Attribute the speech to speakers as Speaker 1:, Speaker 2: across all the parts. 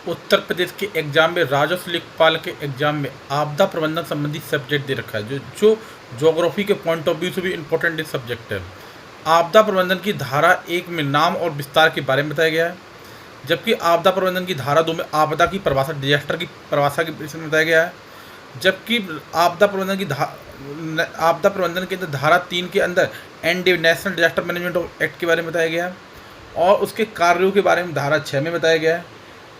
Speaker 1: उत्तर प्रदेश के एग्जाम में राजस्व लेखपाल के एग्जाम में आपदा प्रबंधन संबंधी सब्जेक्ट दे रखा है, जो ज्योग्राफी के पॉइंट ऑफ व्यू से भी इम्पोर्टेंट सब्जेक्ट है। आपदा प्रबंधन की धारा 1 में नाम और विस्तार के बारे में बताया गया है, जबकि आपदा प्रबंधन की धारा 2 में आपदा की परिभाषा, डिजास्टर की परिभाषा के विषय में बताया गया है। जबकि आपदा प्रबंधन के अंदर धारा 3 के अंदर N D national disaster management act के बारे में बताया गया है और उसके कार्यों के बारे में धारा 6 में बताया गया है।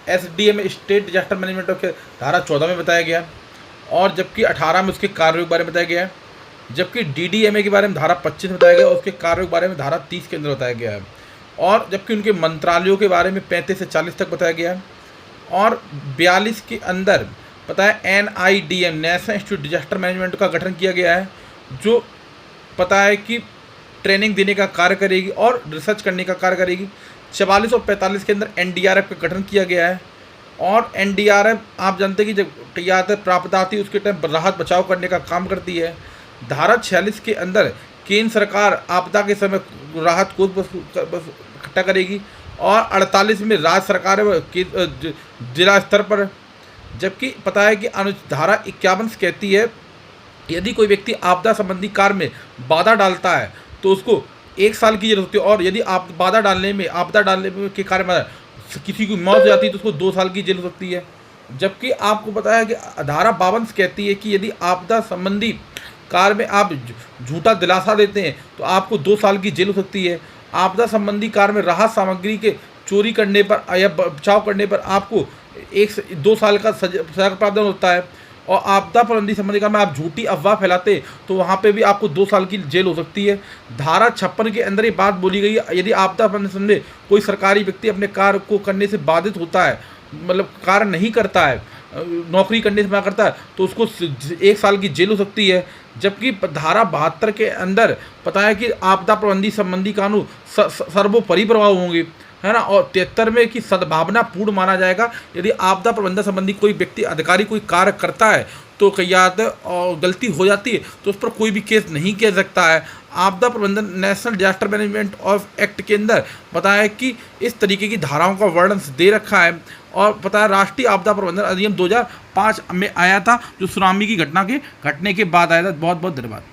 Speaker 1: एसडीएम स्टेट डिजास्टर मैनेजमेंट के धारा 14 में बताया गया और जबकि 18 में उसके कार्यों के बारे में बताया गया है। जबकि डीडीएमए के बारे में धारा 25 में बताया गया और उसके कार्यों के बारे में धारा 30 के अंदर बताया गया है। और जबकि उनके मंत्रालयों के बारे में 35 से 40 तक बताया गया है। और 42 के अंदर पता है NIDM national institute disaster management का गठन किया गया है, जो पता है कि ट्रेनिंग देने का कार्य करेगी और रिसर्च करने का कार्य करेगी। 44 और 45 के अंदर NDRF का गठन किया गया है और NDRF आप जानते हैं कि जब तैयार प्राप्त आती है उसके टाइम राहत बचाव करने का काम करती है। धारा 46 के अंदर केंद्र सरकार आपदा के समय राहत कोष इकट्ठा करेगी और 48 में राज्य सरकार जिला स्तर पर। जबकि पता है कि धारा 51 कहती है यदि कोई व्यक्ति आपदा संबंधी कार्य में बाधा डालता है तो उसको 1 साल की जेल होती है और यदि आप आपदा डालने के कार्य में किसी की मौत हो जाती है तो उसको 2 साल की जेल हो सकती है। जबकि आपको पता है कि धारा 52 कहती है कि यदि आपदा संबंधी कार्य में आप झूठा दिलासा देते हैं तो आपको 2 साल की जेल हो सकती है। आपदा संबंधी कार्य में राहत सामग्री के चोरी करने पर या बचाव करने पर आपको 1 से 2 साल का सजा का प्रावधान होता है। और आपदा प्रबंधन संबंधी कार्य में आप झूठी अफवाह फैलाते तो वहाँ पे भी आपको 2 साल की जेल हो सकती है। धारा 56 के अंदर ये बात बोली गई है, यदि आपदा प्रबंधन संबंधी कोई सरकारी व्यक्ति अपने कार्य को करने से बाधित होता है, मतलब कार्य नहीं करता है, नौकरी करने से मना करता है, तो उसको 1 साल की जेल हो सकती है। जबकि धारा 72 के अंदर पता है कि आपदा प्रबंधन संबंधी कानून सर्वोपरि प्रभाव होंगे, है ना। और 73 में कि सद्भावना पूर्ण माना जाएगा। यदि आपदा प्रबंधन संबंधी कोई व्यक्ति अधिकारी कोई कार्य करता है तो कई और गलती हो जाती है तो उस पर कोई भी केस नहीं किया सकता है। आपदा प्रबंधन national disaster management of act के अंदर पता है कि इस तरीके की धाराओं का वर्णन दे रखा है। और पता है राष्ट्रीय आपदा प्रबंधन अधिनियम 2005 में आया था, जो सुनामी की घटना के घटने के बाद आया था। बहुत बहुत धन्यवाद।